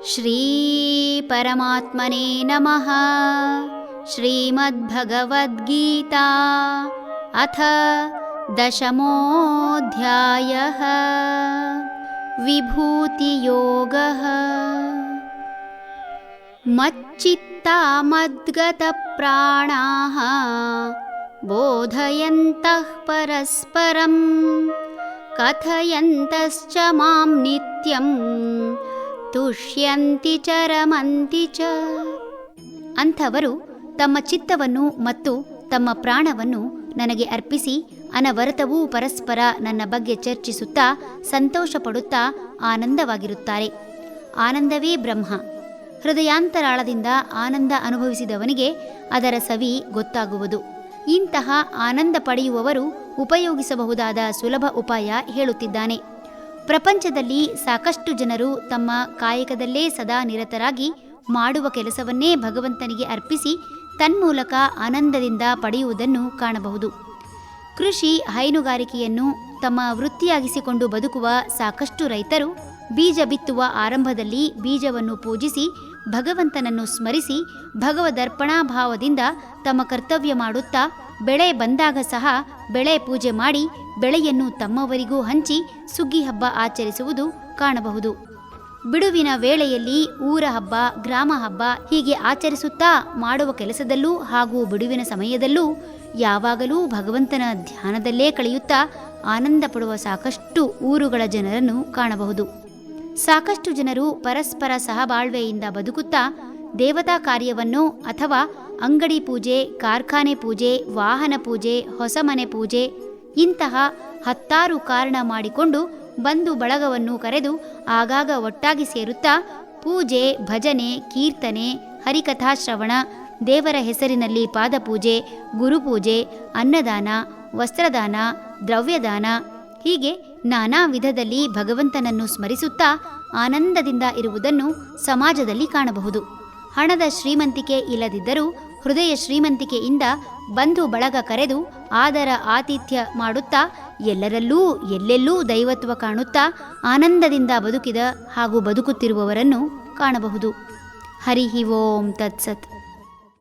ಶ್ರೀ ಪರಮಾತ್ಮನೇ ನಮಃ. ಶ್ರೀಮದ್ಭಗವದ್ಗೀತಾ ಅಥ ದಶಮೋऽಧ್ಯಾಯಃ. ವಿಭೂತಿಯೋಗಃ. ಮಚ್ಚಿತ್ತಾ ಮದ್ಗತಪ್ರಾಣಾಃ ಬೋಧಯन्तಃ ಪರಸ್ಪರಂ ಕಥಯन्तಶ್ಚ ಮಾಂ ನಿತ್ಯಂ ತುಷ್ಯಂತಿ ಚ ರಮಂತಿ ಚ. ಅಂಥವರು ತಮ್ಮ ಚಿತ್ತವನ್ನು ಮತ್ತು ತಮ್ಮ ಪ್ರಾಣವನ್ನು ನನಗೆ ಅರ್ಪಿಸಿ ಅನವರತವೂ ಪರಸ್ಪರ ನನ್ನ ಬಗ್ಗೆ ಚರ್ಚಿಸುತ್ತಾ ಸಂತೋಷಪಡುತ್ತಾ ಆನಂದವಾಗಿರುತ್ತಾರೆ. ಆನಂದವೇ ಬ್ರಹ್ಮ. ಹೃದಯಾಂತರಾಳದಿಂದ ಆನಂದ ಅನುಭವಿಸಿದವನಿಗೆ ಅದರ ಸವಿ ಗೊತ್ತಾಗುವುದು. ಇಂತಹ ಆನಂದ ಪಡೆಯುವವರು ಉಪಯೋಗಿಸಬಹುದಾದ ಸುಲಭ ಉಪಾಯ ಹೇಳುತ್ತಿದ್ದಾನೆ. ಪ್ರಪಂಚದಲ್ಲಿ ಸಾಕಷ್ಟು ಜನರು ತಮ್ಮ ಕಾಯಕದಲ್ಲೇ ಸದಾ ನಿರತರಾಗಿ ಮಾಡುವ ಕೆಲಸವನ್ನೇ ಭಗವಂತನಿಗೆ ಅರ್ಪಿಸಿ ತನ್ಮೂಲಕ ಆನಂದದಿಂದ ಪಡೆಯುವುದನ್ನು ಕಾಣಬಹುದು. ಕೃಷಿ ಹೈನುಗಾರಿಕೆಯನ್ನು ತಮ್ಮ ವೃತ್ತಿಯಾಗಿಸಿಕೊಂಡು ಬದುಕುವ ಸಾಕಷ್ಟು ರೈತರು ಬೀಜ ಬಿತ್ತುವ ಆರಂಭದಲ್ಲಿ ಬೀಜವನ್ನು ಪೂಜಿಸಿ ಭಗವಂತನನ್ನು ಸ್ಮರಿಸಿ ಭಗವದರ್ಪಣಾಭಾವದಿಂದ ತಮ್ಮ ಕರ್ತವ್ಯ ಮಾಡುತ್ತಾ ಬೆಳೆ ಬಂದಾಗ ಸಹ ಬೆಳೆ ಪೂಜೆ ಮಾಡಿ ಬೆಳೆಯನ್ನು ತಮ್ಮವರಿಗೂ ಹಂಚಿ ಸುಗ್ಗಿ ಹಬ್ಬ ಆಚರಿಸುವುದು ಕಾಣಬಹುದು. ಬಿಡುವಿನ ವೇಳೆಯಲ್ಲಿ ಊರ ಹಬ್ಬ, ಗ್ರಾಮ ಹಬ್ಬ ಹೀಗೆ ಆಚರಿಸುತ್ತಾ ಮಾಡುವ ಕೆಲಸದಲ್ಲೂ ಹಾಗೂ ಬಿಡುವಿನ ಸಮಯದಲ್ಲೂ ಯಾವಾಗಲೂ ಭಗವಂತನ ಧ್ಯಾನದಲ್ಲೇ ಕಳೆಯುತ್ತಾ ಆನಂದ ಪಡುವ ಸಾಕಷ್ಟು ಊರುಗಳ ಜನರನ್ನು ಕಾಣಬಹುದು. ಸಾಕಷ್ಟು ಜನರು ಪರಸ್ಪರ ಸಹಬಾಳ್ವೆಯಿಂದ ಬದುಕುತ್ತಾ ದೇವತಾ ಕಾರ್ಯವನ್ನು ಅಥವಾ ಅಂಗಡಿ ಪೂಜೆ, ಕಾರ್ಖಾನೆ ಪೂಜೆ, ವಾಹನ ಪೂಜೆ, ಹೊಸ ಮನೆ ಪೂಜೆ ಇಂತಹ ಹತ್ತಾರು ಕಾರಣ ಮಾಡಿಕೊಂಡು ಬಂಧು ಬಳಗವನ್ನು ಕರೆದು ಆಗಾಗ ಒಟ್ಟಾಗಿ ಸೇರುತ್ತಾ ಪೂಜೆ, ಭಜನೆ, ಕೀರ್ತನೆ, ಹರಿಕಥಾಶ್ರವಣ, ದೇವರ ಹೆಸರಿನಲ್ಲಿ ಪಾದಪೂಜೆ, ಗುರುಪೂಜೆ, ಅನ್ನದಾನ, ವಸ್ತ್ರದಾನ, ದ್ರವ್ಯದಾನ ಹೀಗೆ ನಾನಾ ವಿಧದಲ್ಲಿ ಭಗವಂತನನ್ನು ಸ್ಮರಿಸುತ್ತಾ ಆನಂದದಿಂದ ಇರುವುದನ್ನು ಸಮಾಜದಲ್ಲಿ ಕಾಣಬಹುದು. ಹಣದ ಶ್ರೀಮಂತಿಕೆ ಇಲ್ಲದಿದ್ದರೂ ಹೃದಯ ಶ್ರೀಮಂತಿಕೆಯಿಂದ ಬಂಧು ಬಳಗ ಕರೆದು ಆದರ ಆತಿಥ್ಯ ಮಾಡುತ್ತಾ ಎಲ್ಲರಲ್ಲೂ ಎಲ್ಲೆಲ್ಲೂ ದೈವತ್ವ ಕಾಣುತ್ತಾ ಆನಂದದಿಂದ ಬದುಕಿದ ಹಾಗೂ ಬದುಕುತ್ತಿರುವವರನ್ನು ಕಾಣಬಹುದು. ಹರಿ ಓಂ ತತ್ಸತ್.